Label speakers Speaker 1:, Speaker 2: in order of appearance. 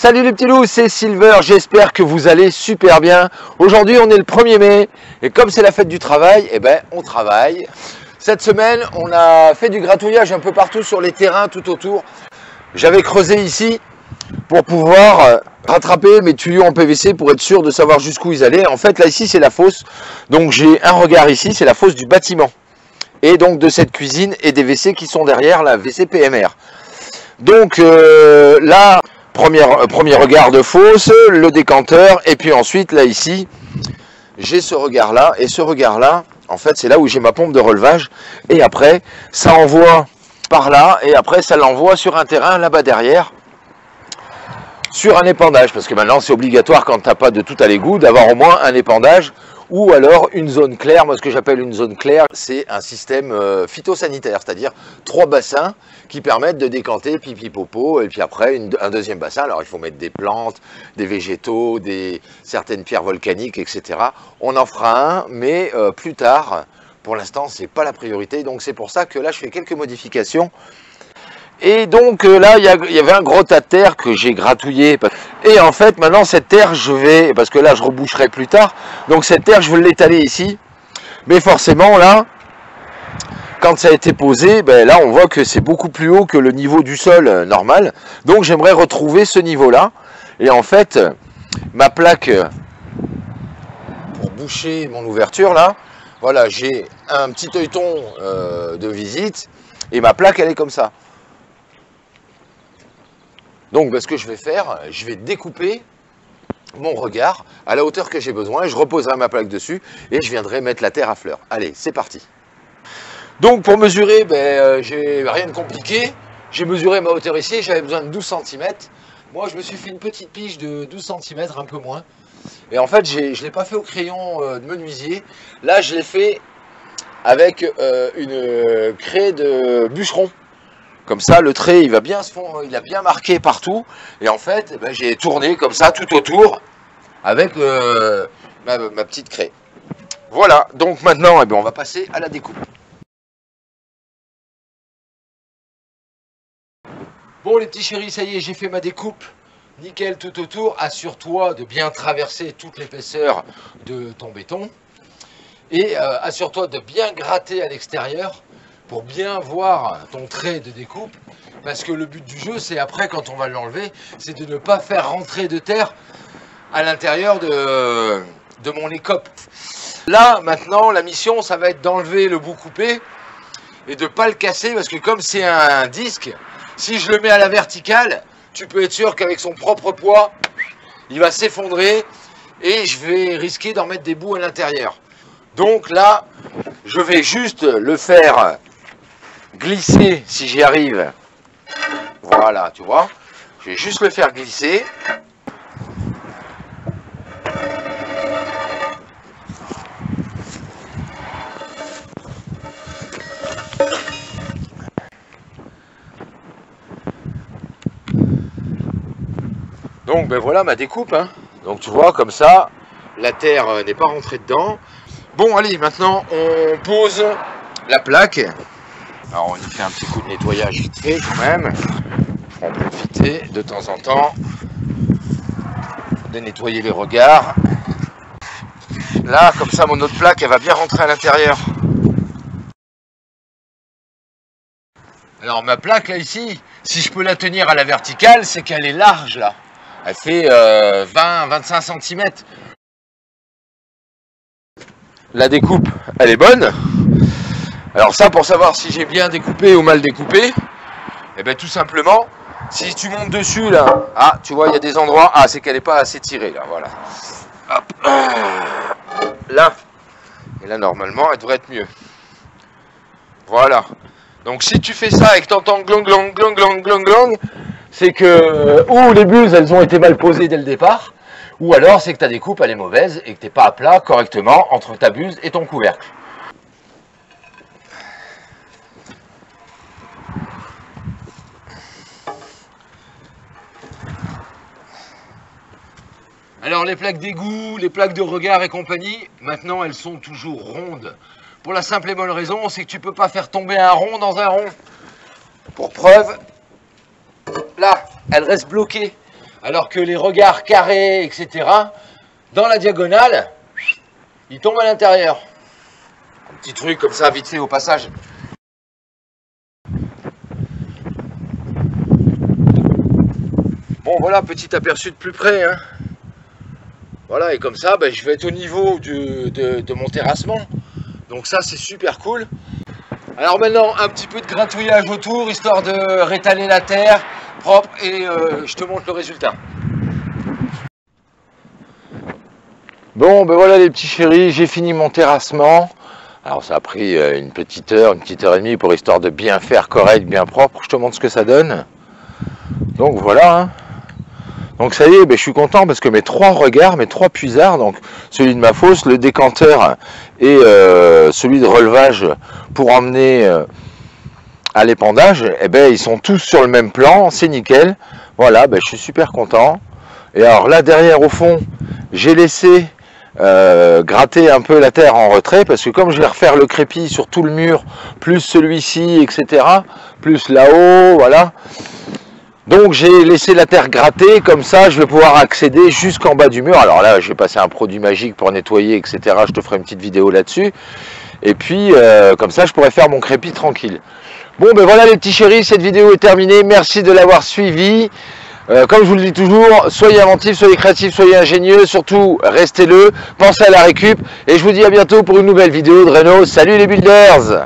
Speaker 1: Salut les petits loups, c'est Silver, j'espère que vous allez super bien. Aujourd'hui on est le 1er mai et comme c'est la fête du travail, on travaille. Cette semaine on a fait du gratouillage un peu partout sur les terrains tout autour. J'avais creusé ici pour pouvoir rattraper mes tuyaux en PVC pour être sûr de savoir jusqu'où ils allaient. En fait là ici c'est la fosse, donc j'ai un regard ici, c'est la fosse du bâtiment. Et donc de cette cuisine et des WC qui sont derrière, la WC PMR. Donc là... Premier regard de fosse, le décanteur, et puis ensuite, là, ici, j'ai ce regard-là, et ce regard-là, en fait, c'est là où j'ai ma pompe de relevage, et après, ça envoie par là, et après, ça l'envoie sur un terrain, là-bas derrière, sur un épandage, parce que maintenant, c'est obligatoire, quand tu n'as pas de tout à l'égout, d'avoir au moins un épandage, ou alors une zone claire. Moi ce que j'appelle une zone claire, c'est un système phytosanitaire, c'est-à-dire 3 bassins qui permettent de décanter pipi popo, et puis après un deuxième bassin. Alors il faut mettre des plantes, des végétaux, certaines pierres volcaniques, etc. On en fera un, mais plus tard. Pour l'instant c'est pas la priorité, donc c'est pour ça que là je fais quelques modifications. Et donc là, il y avait un gros tas de terre que j'ai gratouillé. Et en fait, maintenant, cette terre, parce que là, je reboucherai plus tard. Donc cette terre, je veux l'étaler ici. Mais forcément, là, quand ça a été posé, là, on voit que c'est beaucoup plus haut que le niveau du sol normal. Donc j'aimerais retrouver ce niveau-là. Et en fait, ma plaque, pour boucher mon ouverture, là, voilà, j'ai un petit œilleton de visite. Et ma plaque, elle est comme ça. Donc ce que je vais faire, je vais découper mon regard à la hauteur que j'ai besoin, je reposerai ma plaque dessus et je viendrai mettre la terre à fleur. Allez, c'est parti. Donc pour mesurer, j'ai rien de compliqué. J'ai mesuré ma hauteur ici, j'avais besoin de 12 cm. Moi je me suis fait une petite piche de 12 cm, un peu moins. Et en fait, je ne l'ai pas fait au crayon de menuisier. Là, je l'ai fait avec une craie de bûcheron. Comme ça, le trait, il va bien se fondre, il a bien marqué partout. Et en fait, j'ai tourné comme ça tout autour avec ma petite craie. Voilà, donc maintenant, on va passer à la découpe. Bon les petits chéris, ça y est, j'ai fait ma découpe. Nickel tout autour. Assure-toi de bien traverser toute l'épaisseur de ton béton. Et assure-toi de bien gratter à l'extérieur, pour bien voir ton trait de découpe, parce que le but du jeu, c'est après, quand on va l'enlever, c'est de ne pas faire rentrer de terre à l'intérieur de mon écope. Là, maintenant, la mission, ça va être d'enlever le bout coupé et de ne pas le casser, parce que comme c'est un disque, si je le mets à la verticale, tu peux être sûr qu'avec son propre poids, il va s'effondrer et je vais risquer d'en mettre des bouts à l'intérieur. Donc là, je vais juste le faire glisser si j'y arrive. Voilà, tu vois. Je vais juste le faire glisser. Donc voilà ma découpe. Donc tu vois, comme ça, la terre n'est pas rentrée dedans. Bon, allez, maintenant on pose la plaque. Alors on y fait un petit coup de nettoyage vite fait quand même. On peut profiter de temps en temps de nettoyer les regards. Là, comme ça, mon autre plaque, elle va bien rentrer à l'intérieur. Alors ma plaque là ici, si je peux la tenir à la verticale, c'est qu'elle est large là. Elle fait 20-25 cm. La découpe, elle est bonne. Alors ça, pour savoir si j'ai bien découpé ou mal découpé, tout simplement, si tu montes dessus là, tu vois, il y a des endroits, c'est qu'elle n'est pas assez tirée là, voilà. Hop. Là, et là normalement, elle devrait être mieux. Voilà. Donc si tu fais ça et que tu entends glong glong glong glong glong glong, c'est que ou les buses elles ont été mal posées dès le départ, ou alors c'est que ta découpe elle est mauvaise et que tu n'es pas à plat correctement entre ta buse et ton couvercle. Alors les plaques d'égout, les plaques de regard et compagnie, maintenant elles sont toujours rondes. Pour la simple et bonne raison, c'est que tu ne peux pas faire tomber un rond dans un rond. Pour preuve, là, elle reste bloquée Alors que les regards carrés, etc., dans la diagonale, ils tombent à l'intérieur. Un petit truc comme ça, vite fait au passage. Bon voilà, petit aperçu de plus près. Hein. Voilà, et comme ça, ben, je vais être au niveau de mon terrassement. Donc ça, c'est super cool. Alors maintenant, un petit peu de gratouillage autour, histoire de rétaler la terre propre, et je te montre le résultat. Bon, ben voilà les petits chéris, j'ai fini mon terrassement. Alors ça a pris une petite heure et demie pour histoire de bien faire correct, bien propre. Je te montre ce que ça donne. Donc voilà. Hein. Donc ça y est, ben, je suis content parce que mes trois puisards, donc celui de ma fosse, le décanteur et celui de relevage pour emmener à l'épandage, eh ben, ils sont tous sur le même plan, c'est nickel. Voilà, ben, je suis super content. Et alors là derrière au fond, j'ai laissé gratter un peu la terre en retrait parce que comme je vais refaire le crépi sur tout le mur, plus celui-ci, etc., plus là-haut, voilà. Donc j'ai laissé la terre gratter, comme ça je vais pouvoir accéder jusqu'en bas du mur. Alors là, je vais passer un produit magique pour nettoyer, etc. Je te ferai une petite vidéo là-dessus. Et puis, comme ça, je pourrai faire mon crépi tranquille. Bon, ben voilà les petits chéris, cette vidéo est terminée. Merci de l'avoir suivi. Comme je vous le dis toujours, soyez inventifs, soyez créatifs, soyez ingénieux. Surtout, restez-le, pensez à la récup. Et je vous dis à bientôt pour une nouvelle vidéo de Renault. Salut les builders!